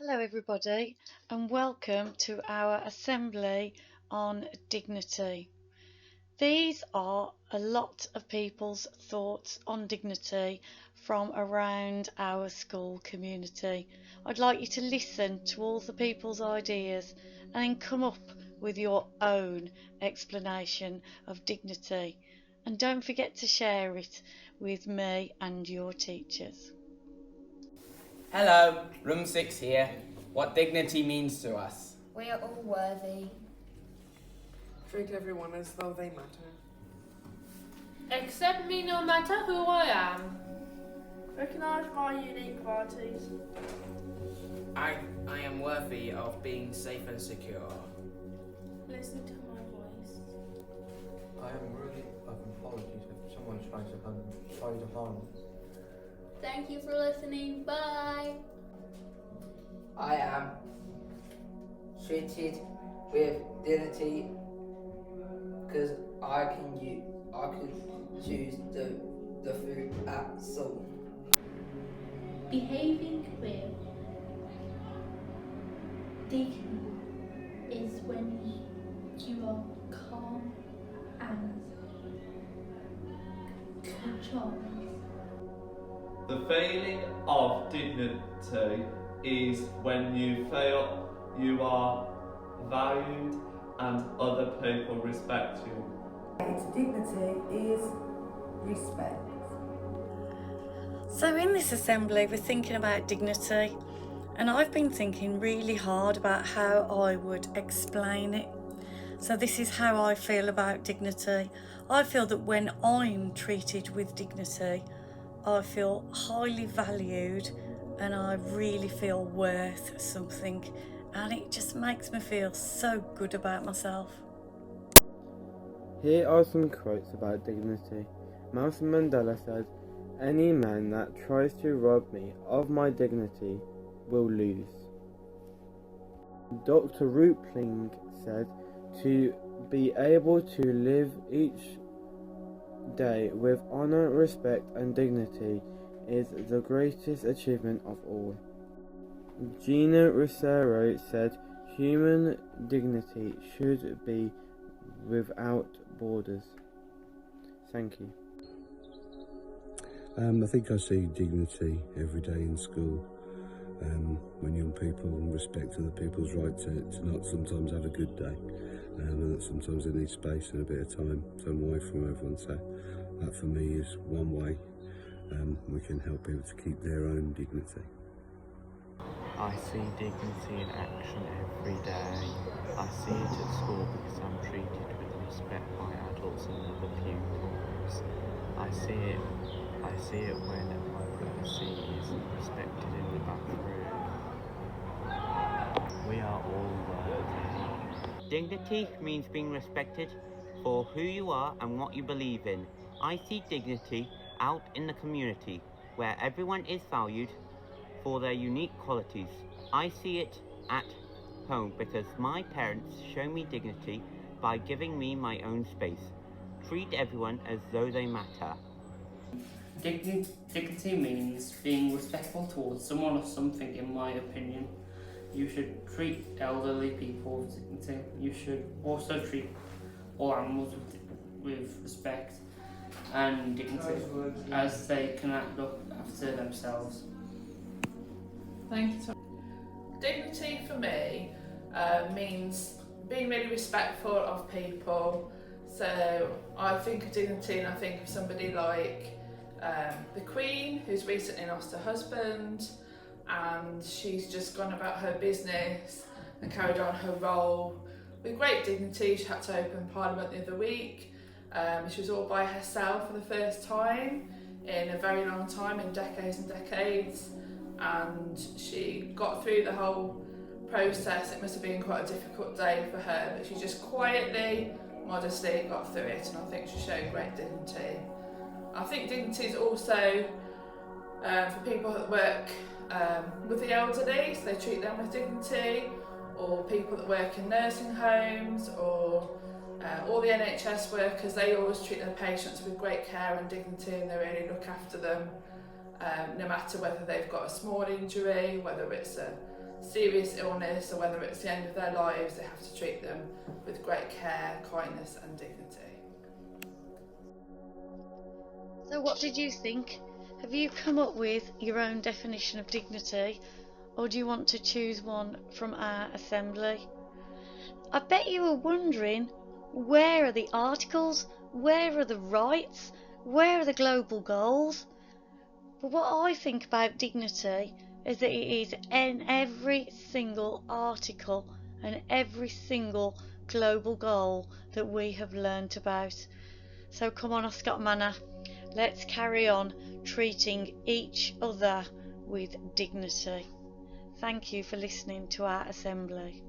Hello, everybody, and welcome to our assembly on dignity. These are a lot of people's thoughts on dignity from around our school community. I'd like you to listen to all the people's ideas and then come up with your own explanation of dignity. And don't forget to share it with me and your teachers. Hello, room 6 here. What dignity means to us. We are all worthy. Treat everyone as though they matter. Accept me no matter who I am. Recognise my unique qualities. I am worthy of being safe and secure. Listen to my voice. I am worthy of apologies if someone tries to harm me. Thank you for listening. Bye. I am treated with dignity because I can choose the food at school. Behaving with dignity is when you are calm and controlled. The failing of dignity is when you feel you are valued and other people respect you. Its dignity is respect. So in this assembly we're thinking about dignity, and I've been thinking really hard about how I would explain it. So this is how I feel about dignity. I feel that when I'm treated with dignity, I feel highly valued and I really feel worth something, and it just makes me feel so good about myself. Here are some quotes about dignity. Nelson Mandela said, "Any man that tries to rob me of my dignity will lose." Dr. Rupling said, "To be able to live each day with honour, respect and dignity is the greatest achievement of all." Gina Rosero said, "Human dignity should be without borders." Thank you. I think I see dignity every day in school. When young people respect other people's right to not sometimes have a good day, and that sometimes they need space and a bit of time away from everyone. So that for me is one way we can help people to keep their own dignity. I see dignity in action every day. I see it at school because I'm treated with respect by adults and other pupils. I see it when my privacy is respected in the bathroom. We are all worthy. Dignity means being respected for who you are and what you believe in. I see dignity out in the community where everyone is valued for their unique qualities. I see it at home because my parents show me dignity by giving me my own space. Treat everyone as though they matter. Dignity means being respectful towards someone or something, in my opinion. You should treat elderly people with dignity. You should also treat all animals with respect and dignity, as they can look after themselves. Thank you. Dignity for me means being really respectful of people. So I think of dignity and I think of somebody like the Queen, who's recently lost her husband, and she's just gone about her business and carried on her role with great dignity. She had to open Parliament the other week. She was all by herself for the first time in a very long time, in decades and decades, and she got through the whole process. It must have been quite a difficult day for her, but she just quietly, modestly got through it, and I think she showed great dignity. I think dignity is also for people that work with the elderly, so they treat them with dignity, or people that work in nursing homes, or all the NHS workers. They always treat their patients with great care and dignity, and they really look after them, no matter whether they've got a small injury, whether it's a serious illness or whether it's the end of their lives, they have to treat them with great care, kindness and dignity. So what did you think? Have you come up with your own definition of dignity, or do you want to choose one from our assembly? I bet you were wondering, where are the articles? Where are the rights? Where are the global goals? But what I think about dignity is that it is in every single article and every single global goal that we have learnt about. So come on, Oscar Manor, let's carry on treating each other with dignity. Thank you for listening to our assembly.